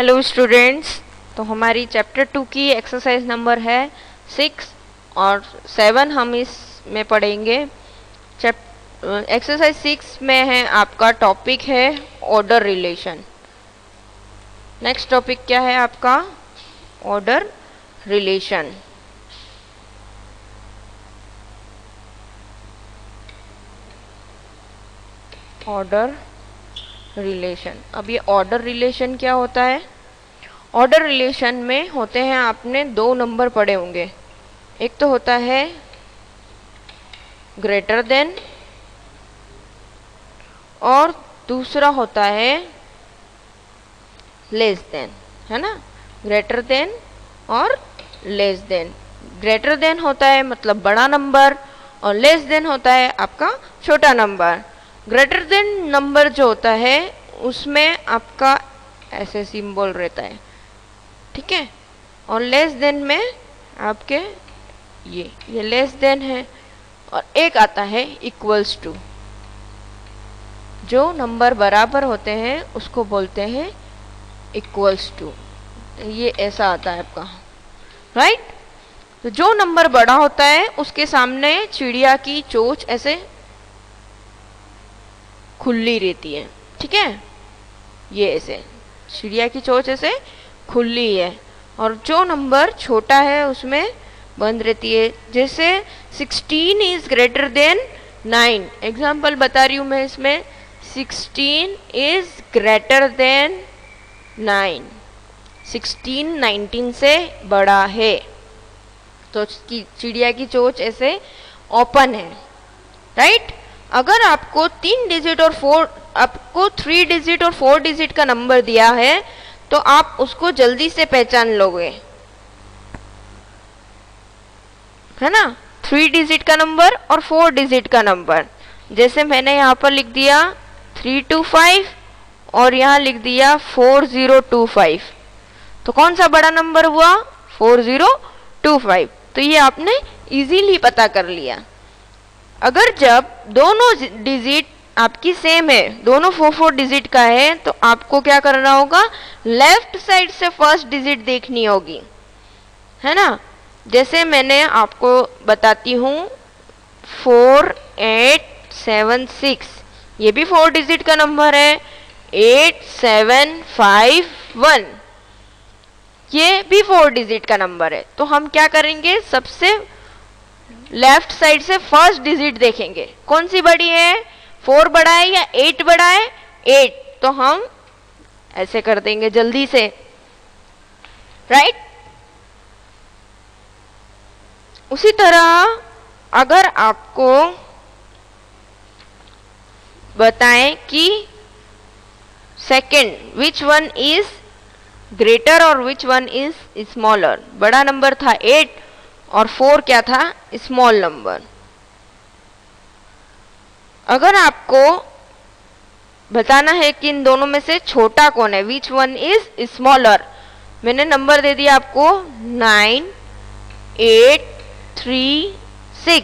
Hello students, तो हमारी chapter 2 की एक्सरसाइज नंबर है 6 और 7 हम इसमें पढ़ेंगे। एक्सरसाइज 6 में है आपका टॉपिक है ऑर्डर रिलेशन। नेक्स्ट टॉपिक क्या है आपका? Order relation. Order relation. अब ये ऑर्डर रिलेशन क्या होता है? ऑर्डर रिलेशन में होते हैं, आपने दो नंबर पढ़े होंगे। एक तो होता है ग्रेटर देन और दूसरा होता है लेस देन, है ना। ग्रेटर देन और लेस देन। ग्रेटर देन होता है मतलब बड़ा नंबर और लेस देन होता है आपका छोटा नंबर। ग्रेटर देन नंबर जो होता है उसमें आपका ऐसे सिंबल रहता है, ठीक है। और लेस देन में आपके ये लेस देन है। और एक आता है इक्वल्स टू। जो नंबर बराबर होते हैं उसको बोलते हैं इक्वल्स टू। ये ऐसा आता है आपका, राइट। तो जो नंबर बड़ा होता है उसके सामने चिड़िया की चोंच ऐसे खुली रहती है, ठीक है। ये ऐसे चिड़िया की चोंच ऐसे खुली है और जो नंबर छोटा है उसमें बंद रहती है। जैसे 16 इज ग्रेटर देन 9। एग्जाम्पल बता रही हूं मैं इसमें। 16 इज ग्रेटर देन 9। 16 19 से बड़ा है, तो चिड़िया की चोंच ऐसे ओपन है, राइट। अगर आपको 3 डिजिट और 3 डिजिट और 4 डिजिट का नंबर दिया है तो आप उसको जल्दी से पहचान लोगे, है ना। 3 डिजिट का नंबर और 4 डिजिट का नंबर। जैसे मैंने यहाँ पर लिख दिया 325 और यहाँ लिख दिया 4025, तो कौन सा बड़ा नंबर हुआ? 4025। तो ये आपने इजीली पता कर लिया। अगर जब दोनों डिजिट आपकी सेम है, दोनों 4 डिजिट का है, तो आपको क्या करना होगा? लेफ्ट साइड से फर्स्ट डिजिट देखनी होगी, है ना। जैसे मैंने आपको बताती हूँ 4876, ये भी 4 डिजिट का नंबर है। 8751, ये भी 4 डिजिट का नंबर है। तो हम क्या करेंगे? सबसे लेफ्ट साइड से फर्स्ट डिजिट देखेंगे, कौन सी बड़ी है? 4 बड़ा है या 8 बड़ा है? 8। तो हम ऐसे कर देंगे जल्दी से, राइट। उसी तरह अगर आपको बताएं कि second which one is greater और विच वन इज स्मॉलर। बड़ा नंबर था 8 और 4 क्या था? Small number. अगर आपको बताना है कि इन दोनों में से छोटा कौन है, विच वन इज स्मॉलर, मैंने नंबर दे दिया आपको 9836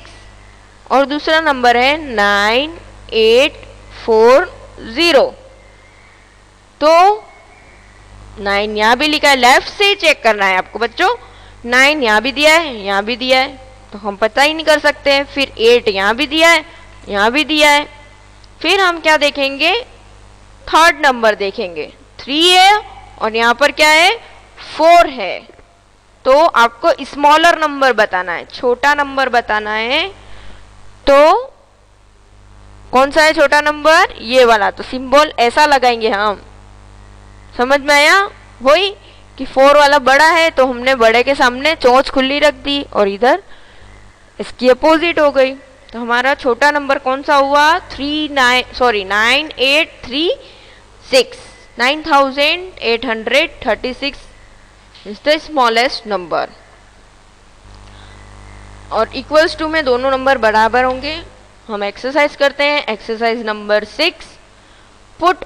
और दूसरा नंबर है 9840। तो 9 यहां भी लिखा है, लेफ्ट से चेक करना है आपको बच्चों। 9 यहाँ भी दिया है, यहाँ भी दिया है, तो हम पता ही नहीं कर सकते हैं। फिर 8 यहाँ भी दिया है, यहाँ भी दिया है। फिर हम क्या देखेंगे? थर्ड नंबर देखेंगे। 3 है और यहाँ पर क्या है? 4 है। तो आपको स्मॉलर नंबर बताना है, छोटा नंबर बताना है। तो कौन सा है छोटा नंबर? ये वाला। तो सिंबल ऐसा लगाएंगे हम, समझ में आया? वही कि 4 वाला बड़ा है तो हमने बड़े के सामने चोंच खुली रख दी और इधर इसकी अपोजिट हो गई। तो हमारा छोटा नंबर कौन सा हुआ? 9836। 9836 इज द स्मॉलेस्ट नंबर। और इक्वल्स टू में दोनों नंबर बराबर होंगे। हम एक्सरसाइज करते हैं। Exercise number 6, put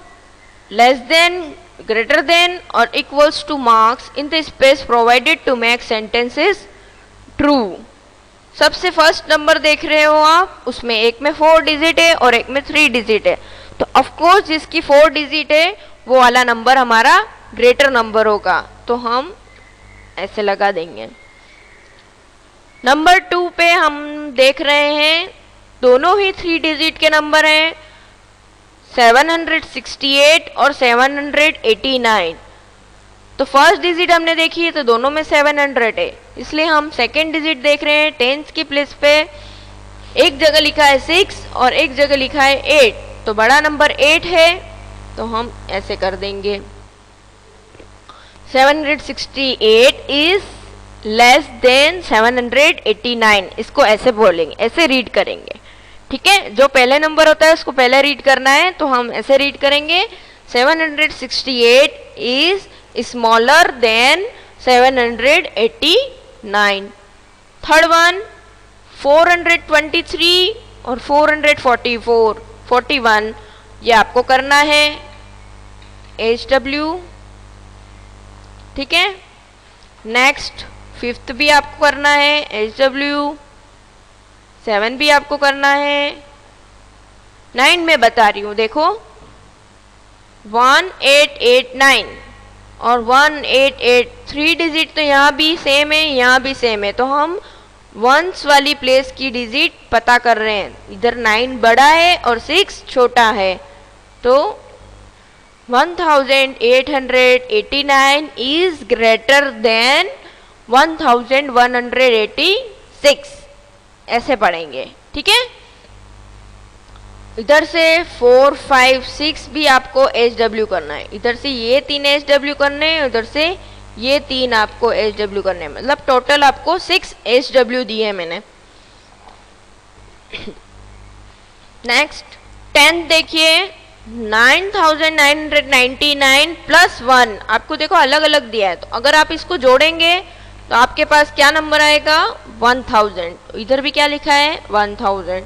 less than, greater than or equals to marks in the space provided to make sentences true। सबसे फर्स्ट नंबर देख रहे हो आप, उसमें एक में 4 डिजिट है और एक में 3 डिजिट है। तो ऑफ कोर्स जिसकी 4 डिजिट है वो वाला नंबर हमारा ग्रेटर नंबर होगा, तो हम ऐसे लगा देंगे। नंबर 2 पे हम देख रहे हैं दोनों ही 3 डिजिट के नंबर हैं, 768 और 789। तो फर्स्ट डिजिट हमने देखी है तो दोनों में 700 है, इसलिए हम सेकेंड डिजिट देख रहे हैं। टेंस की प्लेस पे एक जगह लिखा है 6 और एक जगह लिखा है 8, तो बड़ा नंबर 8 है, तो हम ऐसे कर देंगे 768 इज लेस देन 789। इसको ऐसे बोलेंगे, ऐसे रीड करेंगे, ठीक है। जो पहले नंबर होता है उसको पहले रीड करना है, तो हम ऐसे रीड करेंगे 768 is smaller than 789। Third one 423 और 444 41, ये आपको करना है HW, ठीक है। नेक्स्ट 5th भी आपको करना है HW, 7 भी आपको करना है। 9 में बता रही हूं, देखो 1889 और 188, 3 डिजिट तो यहाँ भी सेम है, यहाँ भी सेम है, तो हम वंस वाली प्लेस की डिजिट पता कर रहे हैं। इधर 9 बड़ा है और 6 छोटा है, तो 1889 इज ग्रेटर देन 1186, ऐसे पढ़ेंगे, ठीक है। इधर से 4 5 6 भी आपको HW करना है, इधर से ये 3 HW करने हैं, उधर से ये 3 आपको HW करने हैं, मतलब टोटल आपको 6 HW दिए हैं मैंने। नेक्स्ट 10 देखिए 9999 प्लस 1 आपको देखो अलग अलग दिया है, तो अगर आप इसको जोड़ेंगे तो आपके पास क्या नंबर आएगा 1000। इधर भी क्या लिखा है 1000,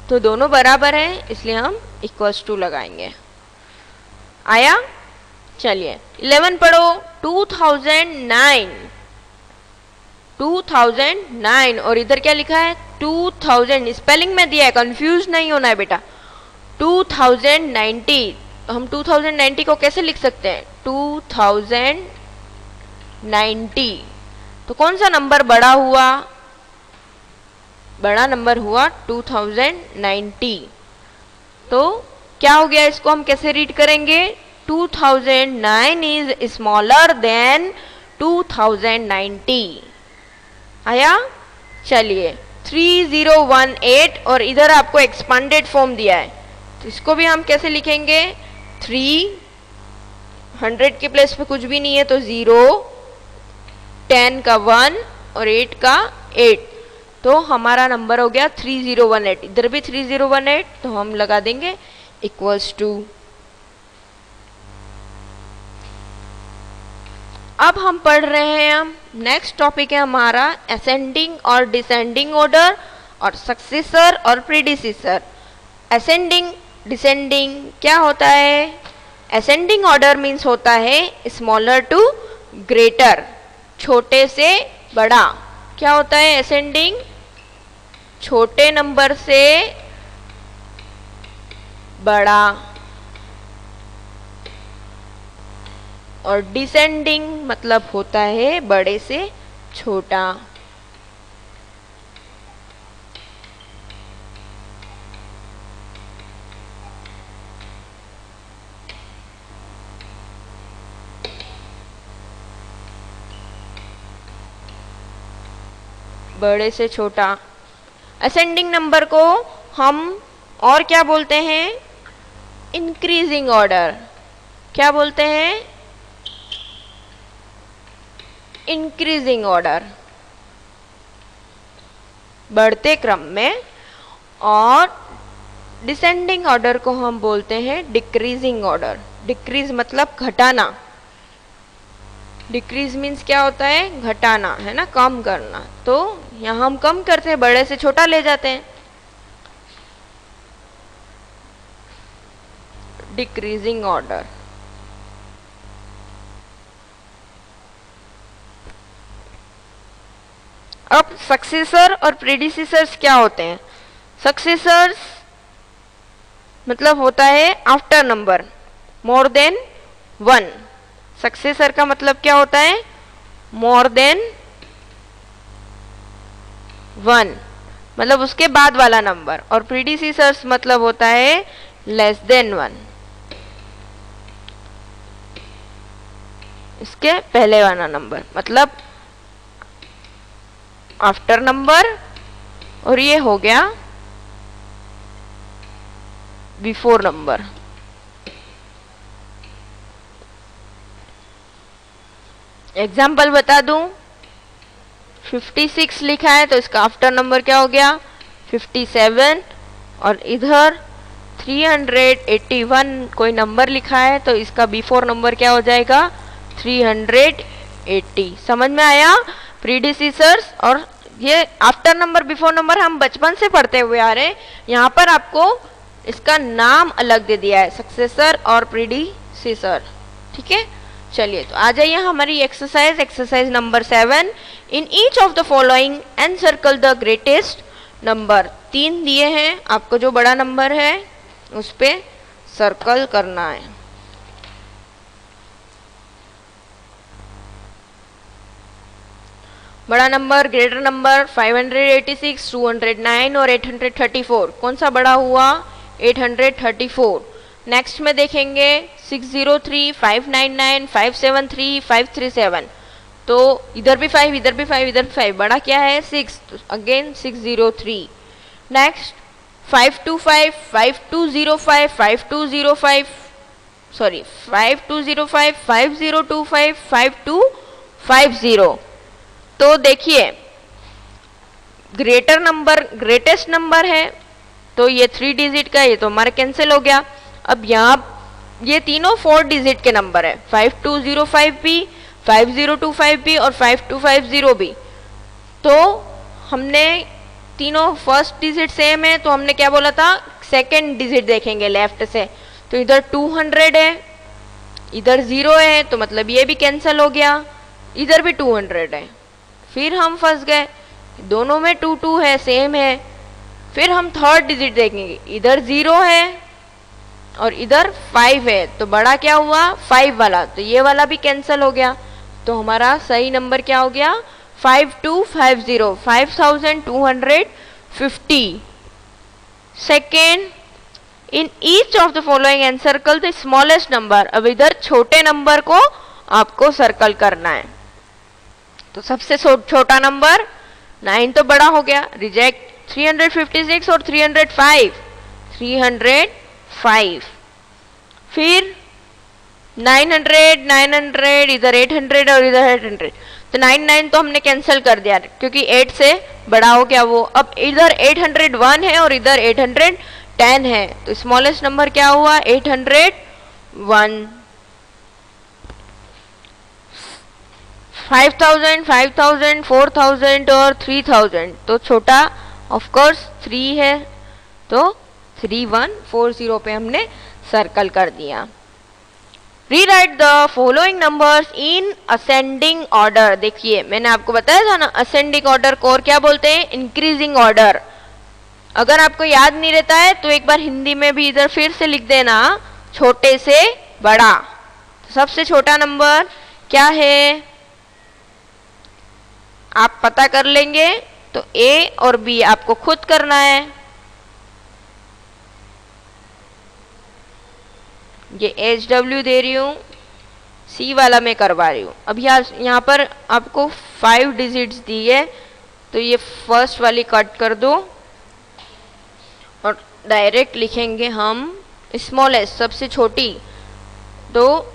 तो दोनों बराबर हैं, इसलिए हम इक्वल्स टू लगाएंगे। आया, चलिए 11 पढ़ो 2009 और इधर क्या लिखा है 2000, स्पेलिंग में दिया है, कंफ्यूज नहीं होना है बेटा। 2090, तो हम 2090 को कैसे लिख सकते हैं 2090, तो कौन सा नंबर बड़ा हुआ, बड़ा नंबर हुआ 2090। तो क्या हो गया, इसको हम कैसे रीड करेंगे 2009 इज स्मॉलर देन 2090। आया, चलिए 3018 और इधर आपको एक्सपांडेड फॉर्म दिया है, तो इसको भी हम कैसे लिखेंगे 300 के प्लेस पे कुछ भी नहीं है, तो 0, 10 का 1 और 8 का 8, तो हमारा नंबर हो गया 3018। इधर भी 3018, तो हम लगा देंगे इक्वल्स टू। अब हम पढ़ रहे हैं, नेक्स्ट टॉपिक है हमारा असेंडिंग और डिसेंडिंग ऑर्डर और सक्सेसर और प्रीडिसेसर। असेंडिंग डिसेंडिंग क्या होता है, असेंडिंग ऑर्डर मीन्स होता है स्मॉलर टू ग्रेटर, छोटे से बड़ा। क्या होता है असेंडिंग, छोटे नंबर से बड़ा, और डिसेंडिंग मतलब होता है बड़े से छोटा। बड़े से छोटा। असेंडिंग नंबर को हम और क्या बोलते हैं, इंक्रीजिंग ऑर्डर। क्या बोलते हैं, इंक्रीजिंग ऑर्डर, बढ़ते क्रम में। और डिसेंडिंग ऑर्डर को हम बोलते हैं डिक्रीजिंग ऑर्डर। डिक्रीज मतलब घटाना, डिक्रीज मीन्स क्या होता है, घटाना, है ना, कम करना। तो यहाँ हम कम करते हैं, बड़े से छोटा ले जाते हैं, डिक्रीजिंग ऑर्डर। अब सक्सेसर और प्रीडिसेसर्स क्या होते हैं। सक्सेसर्स मतलब होता है after number more than 1, successor का मतलब क्या होता है? मोर देन 1, मतलब उसके बाद वाला नंबर, और प्रीडिसीसर्स मतलब होता है लेस देन 1, इसके पहले वाला नंबर, मतलब आफ्टर नंबर, और ये हो गया बिफोर नंबर। एग्जाम्पल बता दूं, 56 लिखा है तो इसका आफ्टर नंबर क्या हो गया? 57, और इधर 381 कोई नंबर लिखा है तो इसका बिफोर नंबर क्या हो जाएगा? 380। समझ में आया? प्रीडिसीसर्स और ये आफ्टर नंबर बिफोर नंबर हम बचपन से पढ़ते हुए आ रहे हैं, यहाँ पर आपको इसका नाम अलग दे दिया है, सक्सेसर और प्रीडिसीसर। ठीक है, चलिए तो आ जाइए हमारी exercise number 7। In each of the following and circle the greatest number. 3 दिए हैं आपको, जो बड़ा नंबर है उस पे सर्कल करना है। बड़ा नंबर, ग्रेटर नंबर 586, 209 और 834। कौन सा बड़ा हुआ? 834। नेक्स्ट में देखेंगे 603, 599, 573, 537। तो इधर भी 5, इधर भी 5, इधर भी 5। बड़ा क्या है? 6, तो अगेन 603। Next 525, 5205, 5205, sorry 5205, 5025, 5250। तो देखिए ग्रेटर नंबर ग्रेटेस्ट नंबर है तो ये 3 डिजिट का, ये तो हमारा कैंसिल हो गया। अब यहाँ ये तीनों 4 डिजिट के नंबर है, 5205 भी, 5025 भी और 5250 भी। तो हमने तीनों फर्स्ट डिजिट सेम है तो हमने क्या बोला था? सेकंड डिजिट देखेंगे लेफ्ट से। तो इधर 200 है, इधर 0 है, तो मतलब ये भी कैंसिल हो गया। इधर भी 200 है, फिर हम फंस गए, दोनों में 2 2 है, सेम है। फिर हम थर्ड डिजिट देखेंगे, इधर 0 है और इधर 5 है, तो बड़ा क्या हुआ? 5 वाला, तो ये वाला भी कैंसिल हो गया। तो हमारा सही नंबर क्या हो गया? 5250, 5250। Second, in each of the following and circle the smallest number. अब इधर छोटे नंबर को आपको सर्कल करना है। तो सबसे छोटा नंबर 9 तो बड़ा हो गया, रिजेक्ट। 356 और 305, 305। फिर 900, 900, इधर 800 और इधर 800। तो 99 तो हमने कैंसिल कर दिया क्योंकि 8 से बड़ा हो गया वो। अब इधर 801 है और इधर 810 है, तो स्मॉलेस्ट नंबर क्या हुआ? 801। 5000, 5000, 4000 और 3000। तो छोटा ऑफ कोर्स 3 है, तो 3140 पे हमने सर्कल कर दिया। Rewrite the following numbers in ascending order. देखिए मैंने आपको बताया था ना, असेंडिंग ऑर्डर को और क्या बोलते हैं? Increasing order. अगर आपको याद नहीं रहता है तो एक बार हिंदी में भी इधर फिर से लिख देना, छोटे से बड़ा। तो सबसे छोटा नंबर क्या है आप पता कर लेंगे, तो ए और बी आपको खुद करना है। ये HW दे रही हूँ, सी वाला मैं करवा रही हूँ। अब यहाँ पर आपको 5 डिजिट्स दी है, तो ये फर्स्ट वाली कट कर दो और डायरेक्ट लिखेंगे हम स्मॉलेस्ट, सबसे छोटी। तो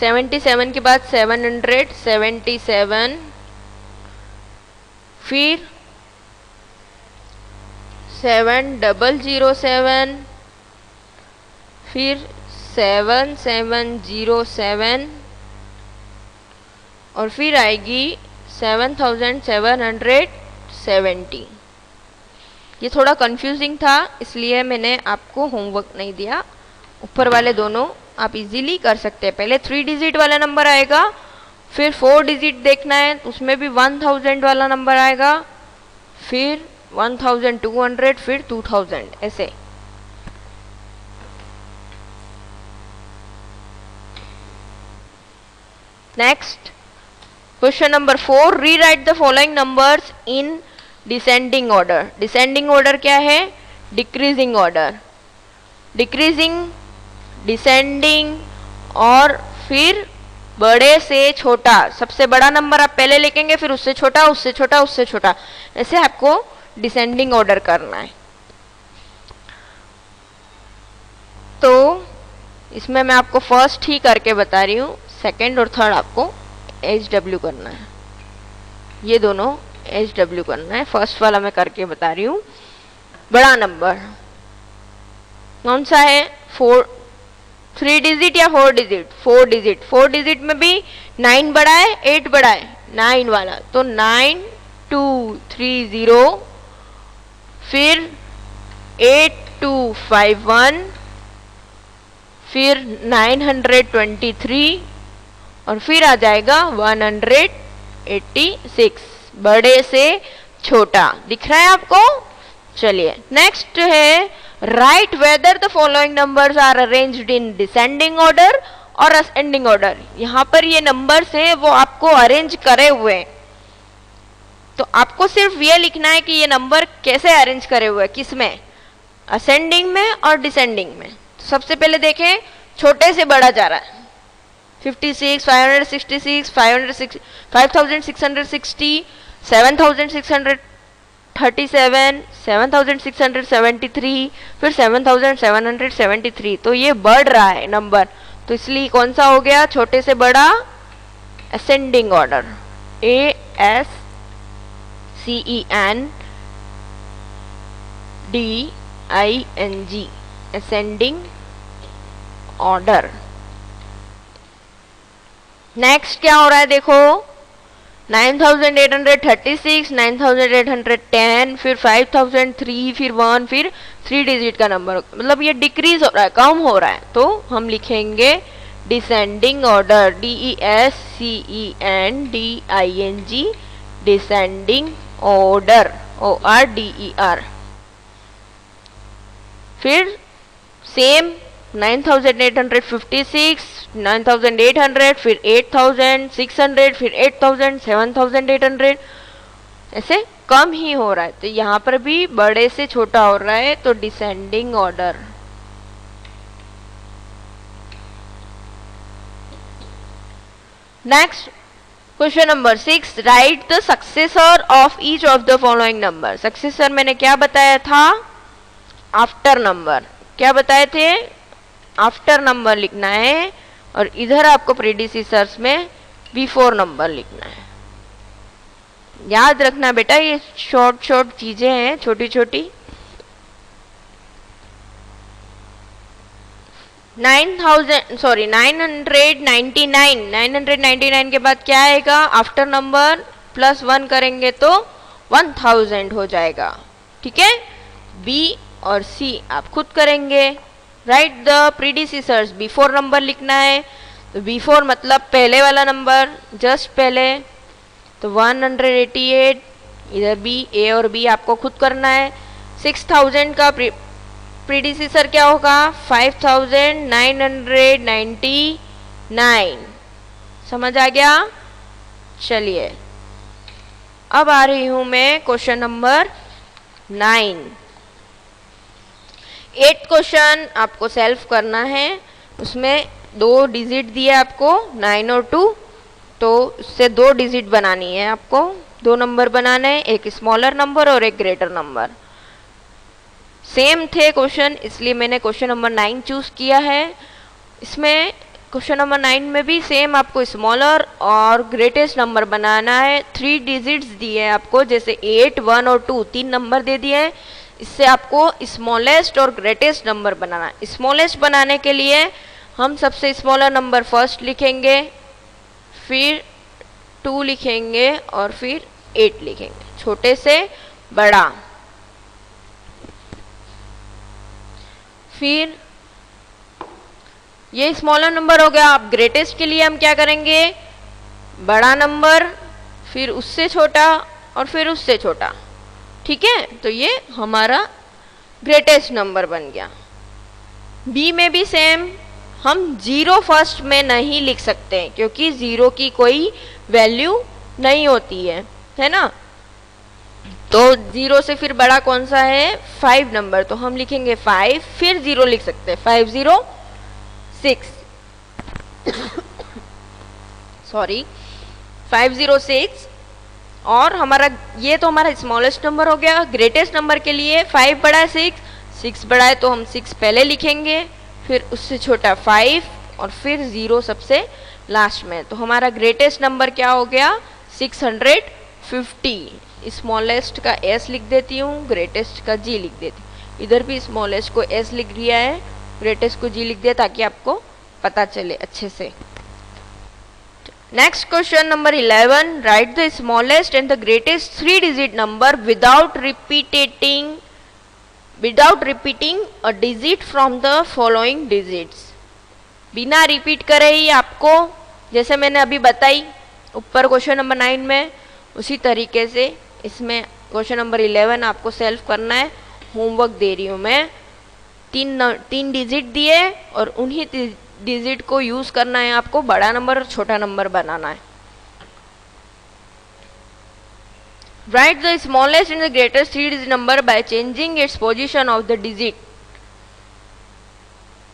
77 के बाद 777, फिर 7007, फिर 7707 और फिर आएगी 7770। ये थोड़ा कंफ्यूजिंग था इसलिए मैंने आपको होमवर्क नहीं दिया। ऊपर वाले दोनों आप इजीली कर सकते हैं। पहले 3 डिजिट वाला नंबर आएगा, फिर 4 डिजिट देखना है, उसमें भी 1000 वाला नंबर आएगा, फिर 1200, फिर 2000, ऐसे। Next question number 4, rewrite the following numbers in descending order. Descending order क्या है? Decreasing order. डिक्रीजिंग, डिसेंडिंग और फिर बड़े से छोटा। सबसे बड़ा नंबर आप पहले लिखेंगे, फिर उससे छोटा, उससे छोटा, उससे छोटा, ऐसे आपको डिसेंडिंग ऑर्डर करना है। तो इसमें मैं आपको फर्स्ट ही करके बता रही हूँ, सेकंड और थर्ड आपको HW करना है। ये दोनों HW करना है। फर्स्ट वाला मैं करके बता रही हूँ। बड़ा नंबर कौन सा है? 3 डिजिट या 4 डिजिट? 4 डिजिट। 4 डिजिट में भी 9 बड़ा है, 8 बड़ा है, 9 वाला। तो 9230, फिर 8251, फिर 923 और फिर आ जाएगा 186, बड़े से छोटा। दिख रहा है आपको? चलिए नेक्स्ट है, write whether the following numbers are arranged in descending order और असेंडिंग ऑर्डर। यहाँ पर ये नंबर्स हैं वो आपको अरेंज करे हुए हैं, तो आपको सिर्फ ये लिखना है कि ये नंबर कैसे अरेंज करे हुए हैं, किसमें? असेंडिंग में और डिसेंडिंग में। तो सबसे पहले देखें, छोटे से बड़ा जा रहा है। 56, 566, 5660, 7637, 7673, फिर 7773। तो ये बढ़ रहा है नंबर, तो इसलिए कौन सा हो गया? छोटे से बड़ा, ascending order. ASCENDING, ascending order. Next क्या हो रहा है देखो, 9836, 9810, फिर 5003, फिर 1, फिर 3 डिजिट का नंबर, मतलब ये डिक्रीज हो रहा है, कम हो रहा है। तो हम लिखेंगे descending order, DESCENDING, descending order, ORDER। फिर सेम 9856, 9800, फिर 8600, फिर 8000, 7800, ऐसे कम ही हो रहा है। तो यहाँ पर भी बड़े से छोटा हो रहा है, तो descending order. Next question number 6, right the successor of each of the following number. Successor मैंने क्या बताया था? After number. क्या बताए थे? आफ्टर नंबर लिखना है, और इधर आपको प्रीडिसीसर्स में बिफोर नंबर लिखना है। याद रखना बेटा, ये शॉर्ट शॉर्ट चीजें हैं, छोटी छोटी। 999 के बाद क्या आएगा? आफ्टर नंबर प्लस 1 करेंगे तो 1000 हो जाएगा। ठीक है, बी और सी आप खुद करेंगे। राइट द प्रीडिसीसर्स, बिफोर नंबर लिखना है, तो बिफोर मतलब पहले वाला नंबर, जस्ट पहले, तो 188। इधर बी, ए और बी आपको खुद करना है। 6000 का प्रीडिसीसर क्या होगा? 5999। समझ आ गया? चलिए अब आ रही हूं मैं क्वेश्चन नंबर 9। 8 क्वेश्चन आपको सेल्फ करना है। उसमें 2 डिजिट दिए आपको, 9 और 2, तो उससे 2 डिजिट बनानी है आपको। 2 नंबर बनाने हैं, एक स्मॉलर नंबर और एक ग्रेटर नंबर। सेम थे क्वेश्चन, इसलिए मैंने क्वेश्चन नंबर 9 चूज किया है। इसमें क्वेश्चन नंबर 9 में भी सेम आपको स्मॉलर और ग्रेटेस्ट नंबर बनाना है। 3 डिजिट्स दिए हैं आपको, जैसे 8, 1 और 2, 3 नंबर दे दिए हैं। इससे आपको स्मॉलेस्ट और ग्रेटेस्ट नंबर बनाना है। स्मॉलेस्ट बनाने के लिए हम सबसे स्मॉलर नंबर फर्स्ट लिखेंगे, फिर 2 लिखेंगे और फिर 8 लिखेंगे, छोटे से बड़ा। फिर ये स्मॉलर नंबर हो गया। अब ग्रेटेस्ट के लिए हम क्या करेंगे? बड़ा नंबर, फिर उससे छोटा और फिर उससे छोटा। ठीक है, तो ये हमारा ग्रेटेस्ट नंबर बन गया। बी में भी सेम, हम 0 फर्स्ट में नहीं लिख सकते क्योंकि 0 की कोई वैल्यू नहीं होती है ना। तो 0 से फिर बड़ा कौन सा है 5 नंबर, तो हम लिखेंगे 5 फिर 0 लिख सकते हैं 506 सॉरी 506। और हमारा ये तो हमारा स्मॉलेस्ट नंबर हो गया। ग्रेटेस्ट नंबर के लिए 5 बड़ा है 6 बड़ा है, तो हम 6 पहले लिखेंगे, फिर उससे छोटा 5 और फिर 0 सबसे लास्ट में। तो हमारा ग्रेटेस्ट नंबर क्या हो गया 650। स्मॉलेस्ट का S लिख देती हूँ, ग्रेटेस्ट का G लिख देती हूँ। इधर भी स्मॉलेस्ट को S लिख दिया है, ग्रेटेस्ट को G लिख दिया ताकि आपको पता चले अच्छे से। Next question number 11, right the smallest and the greatest 3 digit number without repeating a digit from the following digits. बिना रिपीट करे ही आपको, जैसे मैंने अभी बताई ऊपर क्वेश्चन नंबर 9 में, उसी तरीके से इसमें क्वेश्चन नंबर 11 आपको सेल्फ करना है। होमवर्क दे रही हूँ मैं, 3 डिजिट दिए और उन्हीं डिजिट को यूज करना है आपको, बड़ा नंबर और छोटा नंबर बनाना है। Right the smallest and the greatest 3 digit number by changing its position of the digit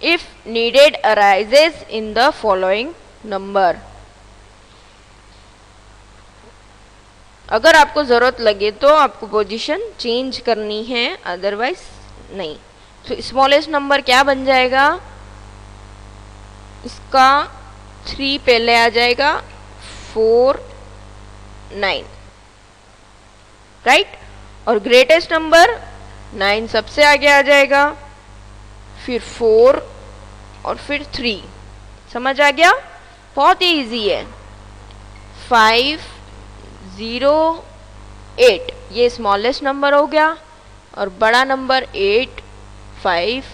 if needed arises in the following number. अगर आपको जरूरत लगे तो आपको पोजीशन चेंज करनी है, अदरवाइज नहीं। तो स्मॉलेस्ट नंबर क्या बन जाएगा, इसका 3 पहले आ जाएगा 4 9 राइट। और ग्रेटेस्ट नंबर 9 सबसे आगे आ जाएगा, फिर 4 और फिर 3। समझ आ गया, बहुत ही इजी है। 5 0 8 ये स्मॉलेस्ट नंबर हो गया और बड़ा नंबर 8 5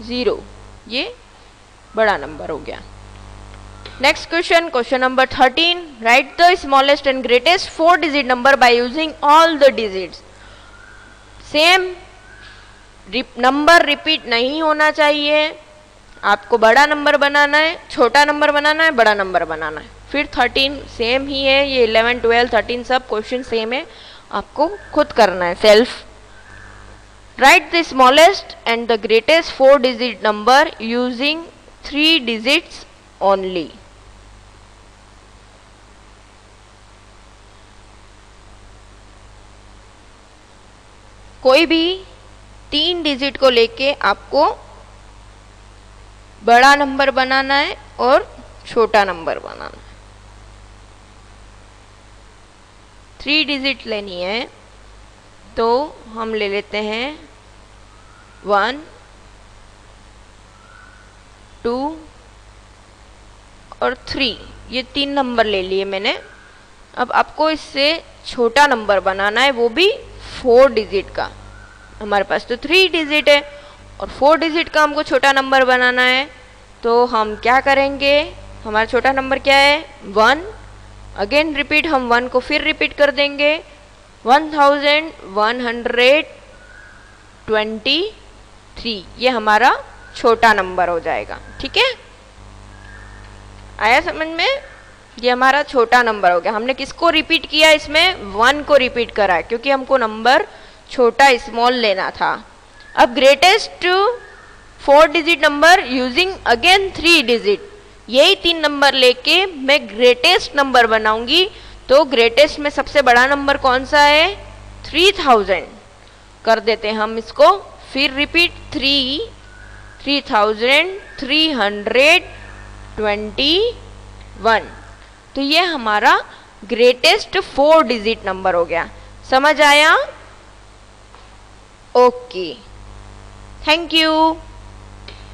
0 ये बड़ा नंबर हो गया। Next question, question number 13, right the smallest and greatest 4 digit number by using all the digits. Same number repeat नहीं होना चाहिए, आपको बड़ा नंबर बनाना है, छोटा नंबर बनाना है, बड़ा नंबर बनाना है। फिर 13 सेम ही है, ये 11 12 13 सब क्वेश्चन सेम है, आपको खुद करना है self. Right the smallest and the greatest 4 digit number using 3 digits only. कोई भी 3 डिजिट को लेके आपको बड़ा नंबर बनाना है और छोटा नंबर बनाना है। 3 डिजिट लेनी है तो हम ले लेते हैं 1 2 और 3, ये 3 नंबर ले लिए मैंने। अब आपको इससे छोटा नंबर बनाना है, वो भी 4 डिजिट का। हमारे पास तो 3 डिजिट है और 4 डिजिट का हमको छोटा नंबर बनाना है, तो हम क्या करेंगे, हमारा छोटा नंबर क्या है 1। अगेन रिपीट, हम 1 को फिर रिपीट कर देंगे, 1123, ये हमारा छोटा नंबर हो जाएगा। ठीक है, आया समझ में, ये हमारा छोटा नंबर हो गया। हमने किसको रिपीट किया, इसमें 1 को रिपीट करा क्योंकि हमको नंबर छोटा स्मॉल लेना था। अब greatest 4 digit number using again 3 digit, यही 3 नंबर लेके मैं ग्रेटेस्ट नंबर बनाऊंगी। तो ग्रेटेस्ट में सबसे बड़ा नंबर कौन सा है 3000 कर देते हैं हम इसको, फिर रिपीट 3321। तो ये हमारा ग्रेटेस्ट 4 डिजिट नंबर हो गया। समझ आया? Okay, thank you.